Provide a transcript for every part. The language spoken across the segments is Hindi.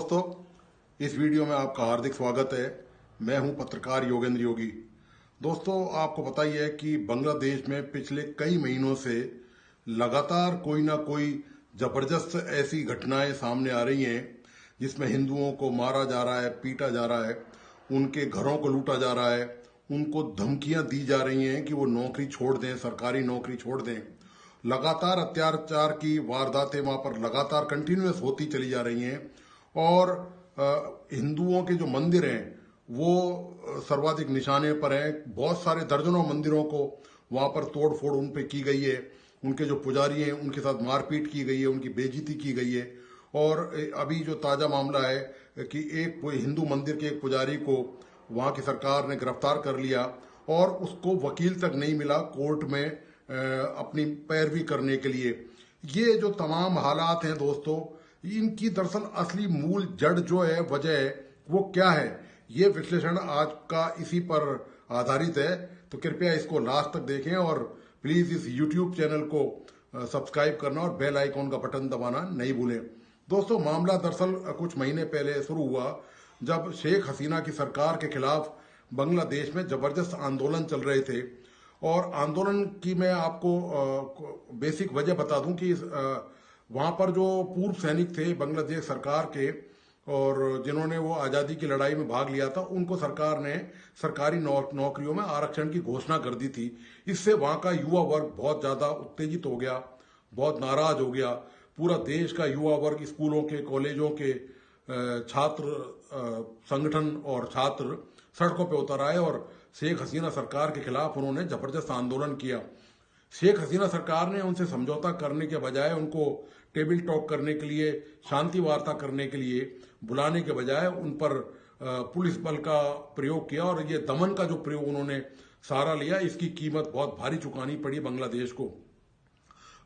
दोस्तों, इस वीडियो में आपका हार्दिक स्वागत है। मैं हूं पत्रकार योगेंद्र योगी। दोस्तों, आपको पता ही है कि बांग्लादेश में पिछले कई महीनों से लगातार कोई ना कोई जबरदस्त ऐसी घटनाएं सामने आ रही हैं जिसमें हिंदुओं को मारा जा रहा है, पीटा जा रहा है, उनके घरों को लूटा जा रहा है, उनको धमकियां दी जा रही हैं कि वो नौकरी छोड़ दें, सरकारी नौकरी छोड़ दें। लगातार अत्याचार की वारदातें वहां पर लगातार कंटिन्यूअस होती चली जा रही हैं और हिंदुओं के जो मंदिर हैं वो सर्वाधिक निशाने पर हैं। बहुत सारे दर्जनों मंदिरों को वहां पर तोड़ फोड़ उन पे की गई है, उनके जो पुजारी हैं उनके साथ मारपीट की गई है, उनकी बेइज्जती की गई है। और अभी जो ताजा मामला है कि एक हिंदू मंदिर के एक पुजारी को वहां की सरकार ने गिरफ्तार कर लिया और उसको वकील तक नहीं मिला कोर्ट में अपनी पैरवी करने के लिए। ये जो तमाम हालात हैं दोस्तों, इनकी दरअसल असली मूल जड़ जो है, वजह है, वो क्या है, ये विश्लेषण आज का इसी पर आधारित है। तो कृपया इसको लास्ट तक देखें और प्लीज इस यूट्यूब चैनल को सब्सक्राइब करना और बेल आइकॉन का बटन दबाना नहीं भूलें। दोस्तों, मामला दरअसल कुछ महीने पहले शुरू हुआ जब शेख हसीना की सरकार के खिलाफ बांग्लादेश में जबरदस्त आंदोलन चल रहे थे। और आंदोलन की मैं आपको बेसिक वजह बता दूं कि वहां पर जो पूर्व सैनिक थे बांग्लादेश सरकार के और जिन्होंने वो आज़ादी की लड़ाई में भाग लिया था, उनको सरकार ने सरकारी नौकरियों में आरक्षण की घोषणा कर दी थी। इससे वहां का युवा वर्ग बहुत ज्यादा उत्तेजित हो गया, बहुत नाराज हो गया। पूरा देश का युवा वर्ग, स्कूलों के, कॉलेजों के छात्र संगठन और छात्र सड़कों पर उतर आए और शेख हसीना सरकार के खिलाफ उन्होंने जबरदस्त आंदोलन किया। शेख हसीना सरकार ने उनसे समझौता करने के बजाय, उनको टेबल टॉक करने के लिए, शांति वार्ता करने के लिए बुलाने के बजाय उन पर पुलिस बल का प्रयोग किया और ये दमन का जो प्रयोग उन्होंने सहारा लिया, इसकी कीमत बहुत भारी चुकानी पड़ी बांग्लादेश को।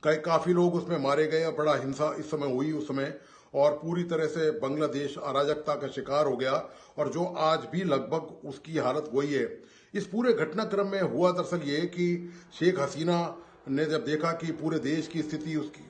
काफी लोग उसमें मारे गए, बड़ा हिंसा इस समय हुई उस समय, और पूरी तरह से बांग्लादेश अराजकता का शिकार हो गया और जो आज भी लगभग उसकी हालत वही है। इस पूरे घटनाक्रम में हुआ दरअसल ये कि शेख हसीना ने जब देखा कि पूरे देश की स्थिति उसकी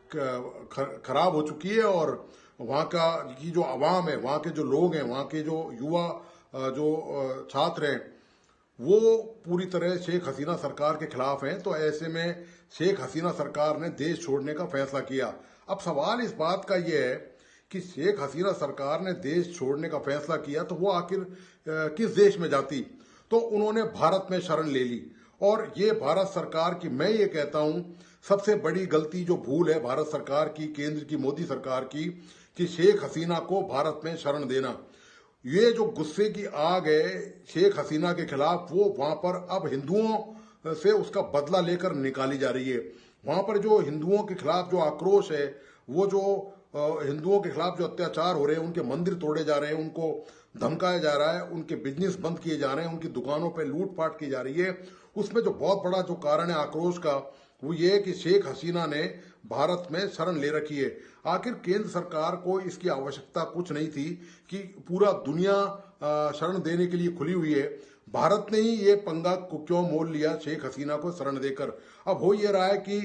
खराब हो चुकी है और वहां का की जो आवाम है, वहां के जो लोग हैं, वहां के जो युवा जो छात्र हैं, वो पूरी तरह शेख हसीना सरकार के खिलाफ हैं। तो ऐसे में शेख हसीना सरकार ने देश छोड़ने का फैसला किया। अब सवाल इस बात का यह है कि शेख हसीना सरकार ने देश छोड़ने का फैसला किया तो वो आखिर किस देश में जाती। तो उन्होंने भारत में शरण ले ली और ये भारत सरकार की, मैं ये कहता हूं, सबसे बड़ी गलती जो भूल है भारत सरकार की, केंद्र की, मोदी सरकार की, कि शेख हसीना को भारत में शरण देना। ये जो गुस्से की आग है शेख हसीना के खिलाफ, वो वहां पर अब हिंदुओं से उसका बदला लेकर निकाली जा रही है। वहां पर जो हिंदुओं के खिलाफ जो आक्रोश है, वो जो हिंदुओं के खिलाफ जो अत्याचार हो रहे हैं, उनके मंदिर तोड़े जा रहे हैं, उनको धमकाया जा रहा है, उनके बिजनेस बंद किए जा रहे हैं, उनकी दुकानों पे लूटपाट की जा रही है, उसमें जो बहुत बड़ा जो कारण है आक्रोश का, वो ये है कि शेख हसीना ने भारत में शरण ले रखी है। आखिर केंद्र सरकार को इसकी आवश्यकता कुछ नहीं थी कि पूरा दुनिया शरण देने के लिए खुली हुई है। भारत ने ही ये पंगा को क्यों मोल लिया शेख हसीना को शरण देकर। अब हो ये रहा है कि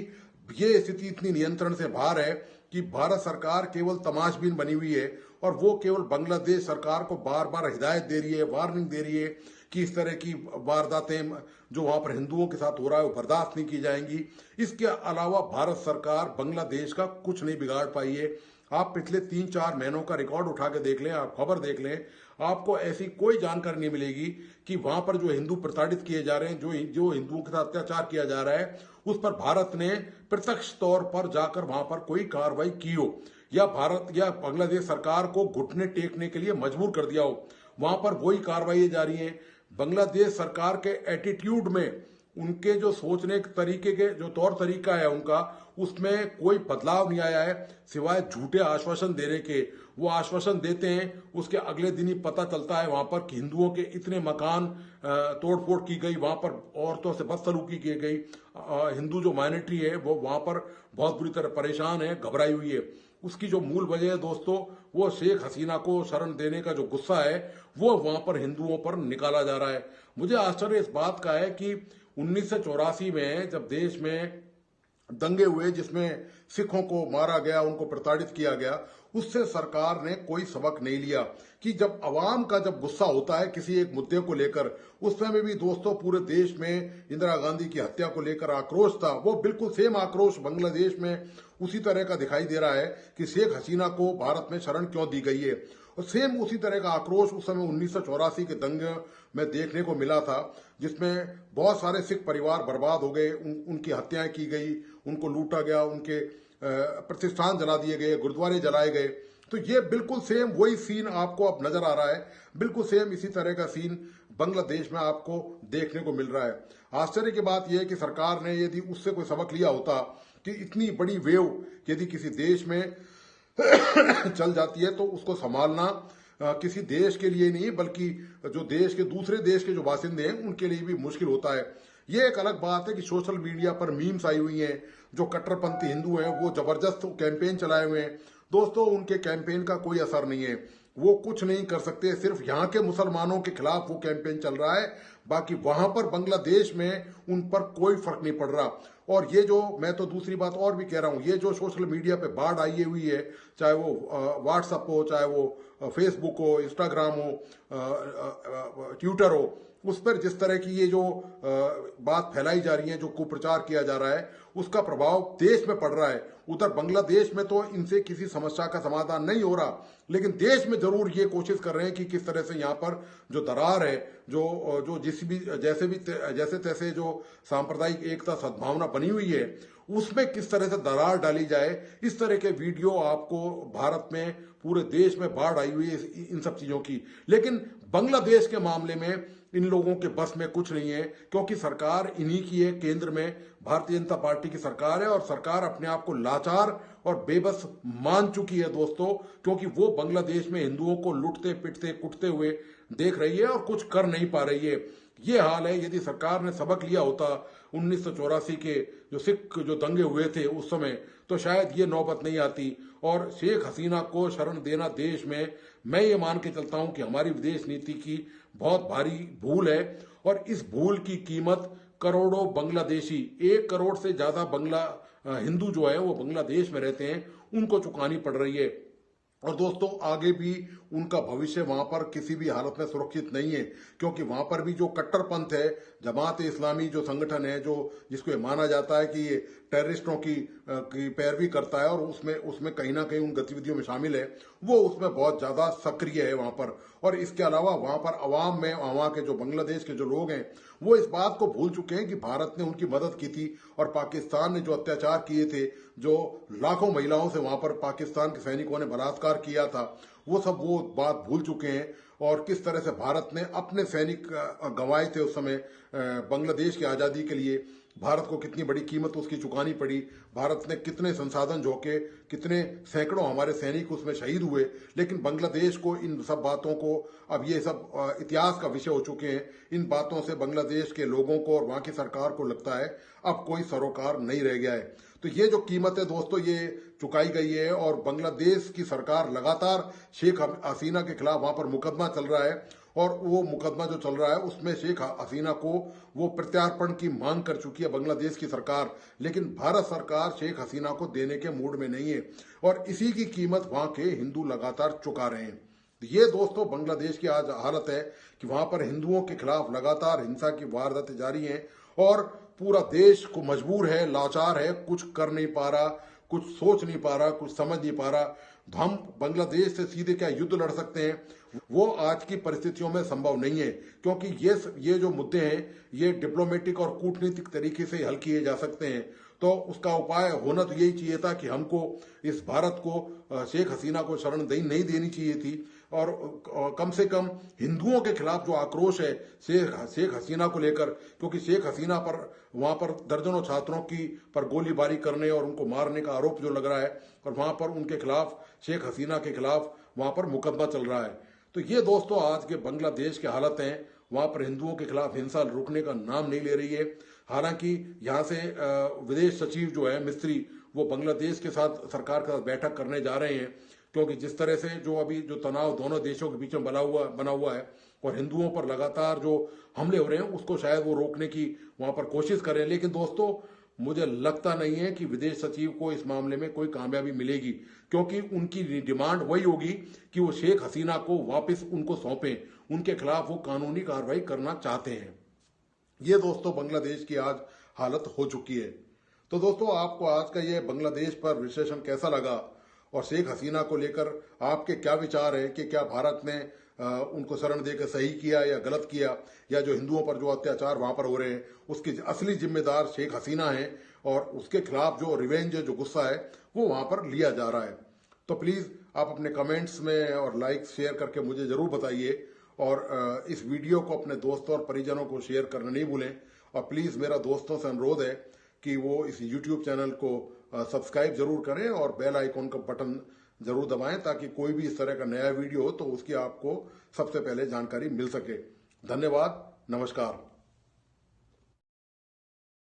ये स्थिति इतनी नियंत्रण से बाहर है कि भारत सरकार केवल तमाशबीन बनी हुई है और वो केवल बांग्लादेश सरकार को बार बार हिदायत दे रही है, वार्निंग दे रही है कि इस तरह की वारदातें जो वहां पर हिंदुओं के साथ हो रहा है वो बर्दाश्त नहीं की जाएंगी। इसके अलावा भारत सरकार बांग्लादेश का कुछ नहीं बिगाड़ पाई है। आप पिछले 3-4 महीनों का रिकॉर्ड उठा के देख लें, आप खबर देख लें, आपको ऐसी कोई जानकारी नहीं मिलेगी कि वहां पर जो हिंदू प्रताड़ित किए जा रहे हैं, जो हिंदुओं के साथ अत्याचार किया जा रहा है, उस पर भारत ने प्रत्यक्ष तौर पर जाकर वहां पर कोई कार्रवाई की हो या भारत या बांग्लादेश सरकार को घुटने टेकने के लिए मजबूर कर दिया हो। वहां पर वही कार्रवाई जारी है। बांग्लादेश सरकार के एटीट्यूड में, उनके जो सोचने के तरीके के जो तौर तरीका है उनका, उसमें कोई बदलाव नहीं आया है सिवाय झूठे आश्वासन देने के। वो आश्वासन देते हैं, उसके अगले दिन ही पता चलता है वहां पर कि हिंदुओं के इतने मकान तोड़फोड़ की गई, वहां पर औरतों से बदसलूकी की गई। हिंदू जो माइनॉरिटी है वो वहां पर बहुत बुरी तरह परेशान है, घबराई हुई है। उसकी जो मूल वजह है दोस्तों, वो शेख हसीना को शरण देने का जो गुस्सा है वो वहां पर हिंदुओं पर निकाला जा रहा है। मुझे आश्चर्य इस बात का है कि 1984 में जब देश में दंगे हुए जिसमें सिखों को मारा गया, उनको प्रताड़ित किया गया, उससे सरकार ने कोई सबक नहीं लिया कि जब अवाम का जब गुस्सा होता है किसी एक मुद्दे को लेकर, उस समय भी दोस्तों पूरे देश में इंदिरा गांधी की हत्या को लेकर आक्रोश था, वो बिल्कुल सेम आक्रोश बांग्लादेश में उसी तरह का दिखाई दे रहा है कि शेख हसीना को भारत में शरण क्यों दी गई है। और सेम उसी तरह का आक्रोश उस समय 1984 के दंगे में देखने को मिला था, जिसमें बहुत सारे सिख परिवार बर्बाद हो गए, उनकी हत्याएं की गई, उनको लूटा गया, उनके प्रतिष्ठान जला दिए गए, गुरुद्वारे जलाए गए। तो ये बिल्कुल सेम वही सीन आपको अब नजर आ रहा है, बिल्कुल सेम इसी तरह का सीन बांग्लादेश में आपको देखने को मिल रहा है। आश्चर्य की बात यह है कि सरकार ने यदि उससे कोई सबक लिया होता कि इतनी बड़ी वेव यदि किसी देश में चल जाती है तो उसको संभालना किसी देश के लिए नहीं बल्कि जो देश के दूसरे देश के जो बासिंदे हैं उनके लिए भी मुश्किल होता है। ये एक अलग बात है कि सोशल मीडिया पर मीम्स आई हुई हैं, जो कट्टरपंथी हिंदू हैं वो जबरदस्त कैंपेन चलाए हुए हैं। दोस्तों उनके कैंपेन का कोई असर नहीं है, वो कुछ नहीं कर सकते, सिर्फ यहाँ के मुसलमानों के खिलाफ वो कैंपेन चल रहा है, बाकी वहां पर बांग्लादेश में उन पर कोई फर्क नहीं पड़ रहा। और ये जो मैं तो दूसरी बात और भी कह रहा हूं, ये जो सोशल मीडिया पे बाढ़ आई हुई है, चाहे वो व्हाट्सएप हो, चाहे वो फेसबुक हो, इंस्टाग्राम हो, ट्विटर हो, उस पर जिस तरह की ये जो बात फैलाई जा रही है, जो कुप्रचार किया जा रहा है, उसका प्रभाव देश में पड़ रहा है। उधर बांग्लादेश में तो इनसे किसी समस्या का समाधान नहीं हो रहा, लेकिन देश में जरूर ये कोशिश कर रहे हैं कि किस तरह से यहाँ पर जो दरार है, जो जैसे तैसे जो सांप्रदायिक एकता सद्भावना बनी हुई है उसमें किस तरह से दरार डाली जाए। इस तरह के वीडियो आपको भारत में पूरे देश में बाढ़ आई हुई है इन सब चीजों की। लेकिन बांग्लादेश के मामले में इन लोगों के बस में कुछ नहीं है, क्योंकि सरकार इन्हीं की है, केंद्र में भारतीय जनता पार्टी की सरकार है और सरकार अपने आप को लाचार और बेबस मान चुकी है दोस्तों, क्योंकि वो बांग्लादेश में हिंदुओं को लुटते पिटते कुटते हुए देख रही है और कुछ कर नहीं पा रही है। ये हाल है। यदि सरकार ने सबक लिया होता 1984 के जो सिख जो दंगे हुए थे उस समय, तो शायद ये नौबत नहीं आती। और शेख हसीना को शरण देना देश में, मैं ये मान के चलता हूं कि हमारी विदेश नीति की बहुत भारी भूल है और इस भूल की कीमत करोड़ों बांग्लादेशी, 1 करोड़ से ज्यादा हिंदू जो है वो बांग्लादेश में रहते हैं, उनको चुकानी पड़ रही है। और दोस्तों आगे भी उनका भविष्य वहां पर किसी भी हालत में सुरक्षित नहीं है, क्योंकि वहां पर भी जो कट्टरपंथ है, जमात इस्लामी जो संगठन है, जो जिसको माना जाता है कि ये टेररिस्टों की पैरवी करता है और उसमें कहीं ना कहीं उन गतिविधियों में शामिल है, वो उसमें बहुत ज्यादा सक्रिय है वहां पर। और इसके अलावा वहां पर अवाम में वहां के जो बांग्लादेश के जो लोग हैं वो इस बात को भूल चुके हैं कि भारत ने उनकी मदद की थी और पाकिस्तान ने जो अत्याचार किए थे, जो लाखों महिलाओं से वहां पर पाकिस्तान के सैनिकों ने बलात्कार किया था, वो बात भूल चुके हैं। और किस तरह से भारत ने अपने सैनिक गंवाए थे उस समय बांग्लादेश की आजादी के लिए, भारत को कितनी बड़ी कीमत उसकी चुकानी पड़ी, भारत ने कितने संसाधन झोंके, कितने सैकड़ों हमारे सैनिक उसमें शहीद हुए। लेकिन बांग्लादेश को इन सब बातों को, अब ये सब इतिहास का विषय हो चुके हैं, इन बातों से बांग्लादेश के लोगों को और वहां की सरकार को लगता है अब कोई सरोकार नहीं रह गया है। तो ये जो कीमत है दोस्तों ये चुकाई गई है और बांग्लादेश की सरकार लगातार शेख हसीना के खिलाफ वहां पर मुकदमा चल रहा है और वो मुकदमा जो चल रहा है उसमें शेख हसीना को वो प्रत्यार्पण की मांग कर चुकी है बांग्लादेश की सरकार, लेकिन भारत सरकार शेख हसीना को देने के मूड में नहीं है और इसी की कीमत वहां के हिंदू लगातार चुका रहे हैं। ये दोस्तों बांग्लादेश की आज हालत है कि वहां पर हिंदुओं के खिलाफ लगातार हिंसा की वारदातें जारी हैं और पूरा देश को मजबूर है, लाचार है, कुछ कर नहीं पा रहा, कुछ सोच नहीं पा रहा, कुछ समझ नहीं पा रहा। तो हम बांग्लादेश से सीधे क्या युद्ध लड़ सकते हैं, वो आज की परिस्थितियों में संभव नहीं है, क्योंकि ये जो मुद्दे हैं ये डिप्लोमेटिक और कूटनीतिक तरीके से हल किए जा सकते हैं। तो उसका उपाय होना तो यही चाहिए था कि हमको इस भारत को शेख हसीना को शरण नहीं देनी चाहिए थी और कम से कम हिंदुओं के खिलाफ जो आक्रोश है शेख हसीना को लेकर, क्योंकि शेख हसीना पर वहां पर दर्जनों छात्रों की पर गोलीबारी करने और उनको मारने का आरोप जो लग रहा है और वहां पर उनके खिलाफ शेख हसीना के खिलाफ वहां पर मुकदमा चल रहा है। तो ये दोस्तों आज के बांग्लादेश की हालत है, वहां पर हिंदुओं के खिलाफ हिंसा रुकने का नाम नहीं ले रही है। हालांकि यहाँ से विदेश सचिव जो है मिस्त्री, वो बांग्लादेश के साथ सरकार के साथ बैठक करने जा रहे हैं, क्योंकि जिस तरह से जो अभी जो तनाव दोनों देशों के बीच में बना हुआ है और हिंदुओं पर लगातार जो हमले हो रहे हैं उसको शायद वो रोकने की वहां पर कोशिश करें। लेकिन दोस्तों मुझे लगता नहीं है कि विदेश सचिव को इस मामले में कोई कामयाबी मिलेगी, क्योंकि उनकी डिमांड वही होगी कि वो शेख हसीना को वापस उनको सौंपें, उनके खिलाफ वो कानूनी कार्रवाई करना चाहते हैं। ये दोस्तों बांग्लादेश की आज हालत हो चुकी है। तो दोस्तों, आपको आज का ये बांग्लादेश पर विश्लेषण कैसा लगा और शेख हसीना को लेकर आपके क्या विचार है कि क्या भारत ने उनको शरण देकर सही किया या गलत किया, या जो हिंदुओं पर जो अत्याचार वहां पर हो रहे हैं उसकी असली जिम्मेदार शेख हसीना है और उसके खिलाफ जो रिवेंज है, जो गुस्सा है, वो वहां पर लिया जा रहा है। तो प्लीज आप अपने कमेंट्स में और लाइक शेयर करके मुझे जरूर बताइए, और इस वीडियो को अपने दोस्तों और परिजनों को शेयर करना नहीं भूलें। और प्लीज मेरा दोस्तों से अनुरोध है कि वो इस यूट्यूब चैनल को सब्सक्राइब जरूर करें और बेल आइकॉन का बटन जरूर दबाएं, ताकि कोई भी इस तरह का नया वीडियो हो तो उसकी आपको सबसे पहले जानकारी मिल सके। धन्यवाद, नमस्कार।